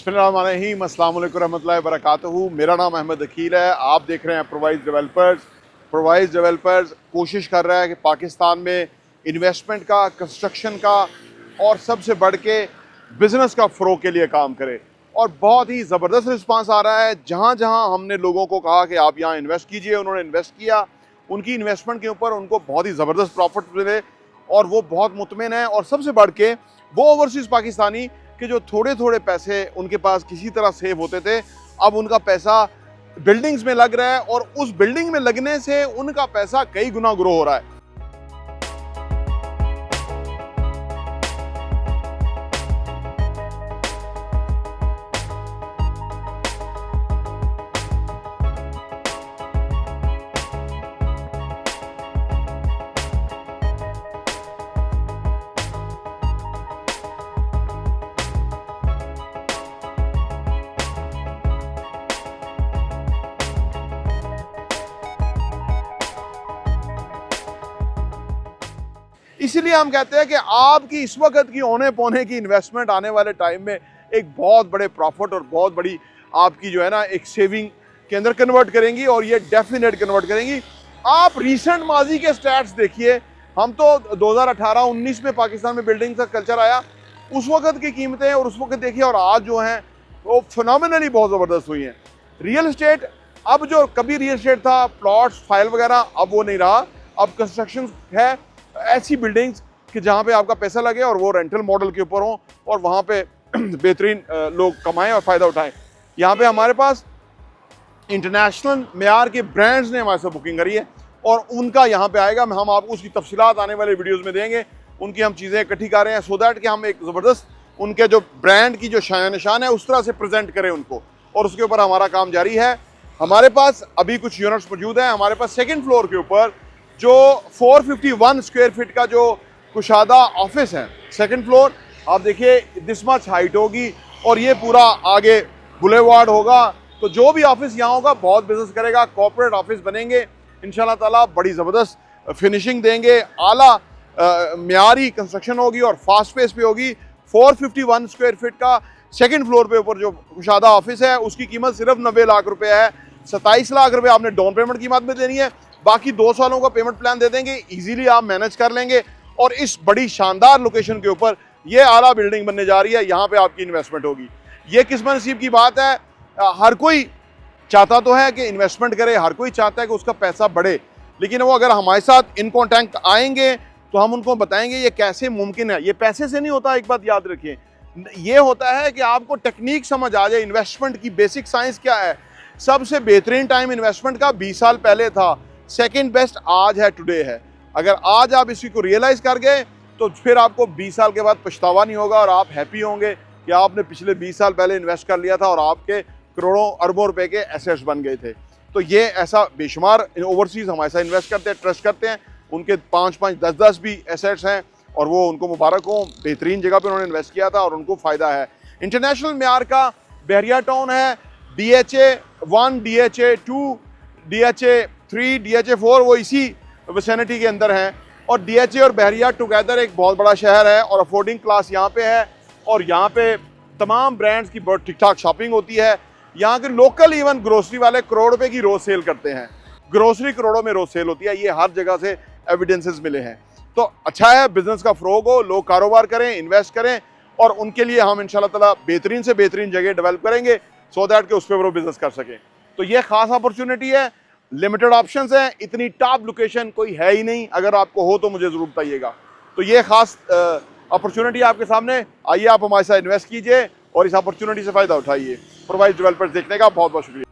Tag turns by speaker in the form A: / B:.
A: बिस्मिल्लाहिर्रहमानिर्रहीम, अस्सलाम वालेकुम रहमतुल्लाहि वबरकातुहू। मेरा नाम अहमद अकील है। आप देख रहे हैं प्रोवाइज डेवलपर्स। प्रोवाइज डेवलपर्स कोशिश कर रहा है कि पाकिस्तान में इन्वेस्टमेंट का, कंस्ट्रक्शन का और सबसे बढ़ के बिज़नेस का फ़रोग के लिए काम करे, और बहुत ही ज़बरदस्त रिस्पांस आ रहा है। जहाँ जहाँ हमने लोगों को कहा कि आप यहाँ इन्वेस्ट कीजिए, उन्होंने इन्वेस्ट किया। उनकी इन्वेस्टमेंट के ऊपर उनको बहुत ही ज़बरदस्त प्रॉफिट मिले और वो बहुत मुतमिन है। और सबसे बढ़ के वो ओवरसीज़ पाकिस्तानी कि जो थोड़े थोड़े पैसे उनके पास किसी तरह सेव होते थे, अब उनका पैसा बिल्डिंग्स में लग रहा है और उस बिल्डिंग में लगने से उनका पैसा कई गुना ग्रो हो रहा है। इसीलिए हम कहते हैं कि आपकी इस वक्त की औने पौने की इन्वेस्टमेंट आने वाले टाइम में एक बहुत बड़े प्रॉफिट और बहुत बड़ी आपकी जो है ना एक सेविंग के अंदर कन्वर्ट करेंगी, और ये डेफिनेट कन्वर्ट करेंगी। आप रीसेंट माजी के स्टैट्स देखिए। हम तो 2018-19 में पाकिस्तान में बिल्डिंग का कल्चर आया, उस वक्त की कीमतें और उस वक्त देखिए और आज जो हैं वो फिनोमिनली बहुत ज़बरदस्त हुई हैं। रियल इस्टेट, अब जो कभी रियल इस्टेट था प्लॉट्स फाइल वगैरह, अब वो नहीं रहा। अब कंस्ट्रक्शन है ऐसी बिल्डिंग्स कि जहाँ पे आपका पैसा लगे और वो रेंटल मॉडल के ऊपर हो और वहाँ पे बेहतरीन लोग कमाएं और फ़ायदा उठाएं। यहाँ पे हमारे पास इंटरनेशनल मेयार के ब्रांड्स ने हमारे साथ बुकिंग करी है और उनका यहाँ पे आएगा। हम आपको उसकी तफसीलात आने वाले वीडियोज़ में देंगे। उनकी हम चीज़ें इकट्ठी कर रहे हैं सो दैट कि हम एक ज़बरदस्त उनके जो ब्रांड की जो शान निशान है उस तरह से प्रेजेंट करें उनको, और उसके ऊपर हमारा काम जारी है। हमारे पास अभी कुछ यूनिट्स मौजूद हैं। हमारे पास सेकेंड फ्लोर के ऊपर जो 451 स्क्वायर फीट का जो कुशादा ऑफिस है, सेकंड फ्लोर, आप देखिए दिस मच हाइट होगी और ये पूरा आगे बुलेवार्ड होगा। तो जो भी ऑफिस यहाँ होगा बहुत बिजनेस करेगा, कॉर्पोरेट ऑफिस बनेंगे इंशाल्लाह ताला, बड़ी ज़बरदस्त फिनिशिंग देंगे, आला म्यारी कंस्ट्रक्शन होगी और फास्ट पेस पे होगी। 451 स्क्वायर फीट का सेकंड फ्लोर पे ऊपर जो कुशादा ऑफिस है उसकी कीमत सिर्फ 90 लाख रुपए है। 27 लाख रुपए आपने डाउन पेमेंट की मद में देनी है, बाकी 2 सालों का पेमेंट प्लान दे देंगे, इजीली आप मैनेज कर लेंगे। और इस बड़ी शानदार लोकेशन के ऊपर ये आला बिल्डिंग बनने जा रही है, यहाँ पे आपकी इन्वेस्टमेंट होगी। ये किस्मत नसीब की बात है। हर कोई चाहता तो है कि इन्वेस्टमेंट करे, हर कोई चाहता है कि उसका पैसा बढ़े, लेकिन वो अगर हमारे साथ इन कॉन्टैक्ट आएंगे तो हम उनको बताएंगे ये कैसे मुमकिन है। ये पैसे से नहीं होता, एक बात याद रखिए, ये होता है कि आपको टेक्निक समझ आ जाए, इन्वेस्टमेंट की बेसिक साइंस क्या है। सबसे बेहतरीन टाइम इन्वेस्टमेंट का 20 साल पहले था, सेकेंड बेस्ट आज है, टुडे है। अगर आज आप इसी को रियलाइज कर गए तो फिर आपको 20 साल के बाद पछतावा नहीं होगा और आप हैप्पी होंगे कि आपने पिछले 20 साल पहले इन्वेस्ट कर लिया था और आपके करोड़ों अरबों रुपए के एसेट्स बन गए थे। तो ये ऐसा बेशुमार ओवरसीज हमारे साथ इन्वेस्ट करते हैं, ट्रस्ट करते हैं, उनके 5-5, 10-10 भी एसेट्स हैं और वो उनको मुबारक हो, बेहतरीन जगह पर उन्होंने इन्वेस्ट किया था और उनको फ़ायदा है। इंटरनेशनल मेयार का बहरिया टाउन है, DHA 1, DHA 2, DHA 3, DHA 4 वो इसी विसिनिटी के अंदर हैं। और DHA और बहरिया टुगेदर एक बहुत बड़ा शहर है और अफोर्डिंग क्लास यहाँ पे है और यहाँ पे तमाम ब्रांड्स की बहुत ठीक ठाक शॉपिंग होती है। यहाँ के लोकल इवन ग्रोसरी वाले करोड़ रुपए की रोज सेल करते हैं, ग्रोसरी करोड़ों में रोज सेल होती है। ये हर जगह से एविडेंसेस मिले हैं। तो अच्छा है, बिजनेस का फ़रोग हो, लोग कारोबार करें, इन्वेस्ट करें, और उनके लिए हम इंशाल्लाह ताला बेहतरीन से बेहतरीन जगह डेवलप करेंगे सो दैट कि उस पर वो बिजनेस कर सकें। तो ये खास अपॉर्चुनिटी है, लिमिटेड ऑप्शंस हैं, इतनी टॉप लोकेशन कोई है ही नहीं। अगर आपको हो तो मुझे ज़रूर बताइएगा। तो ये खास अपॉर्चुनिटी आपके सामने, आइए आप हमारे साथ इन्वेस्ट कीजिए और इस अपॉर्चुनिटी से फ़ायदा उठाइए। प्रोवाइज डेवलपर्स देखने का बहुत बहुत शुक्रिया।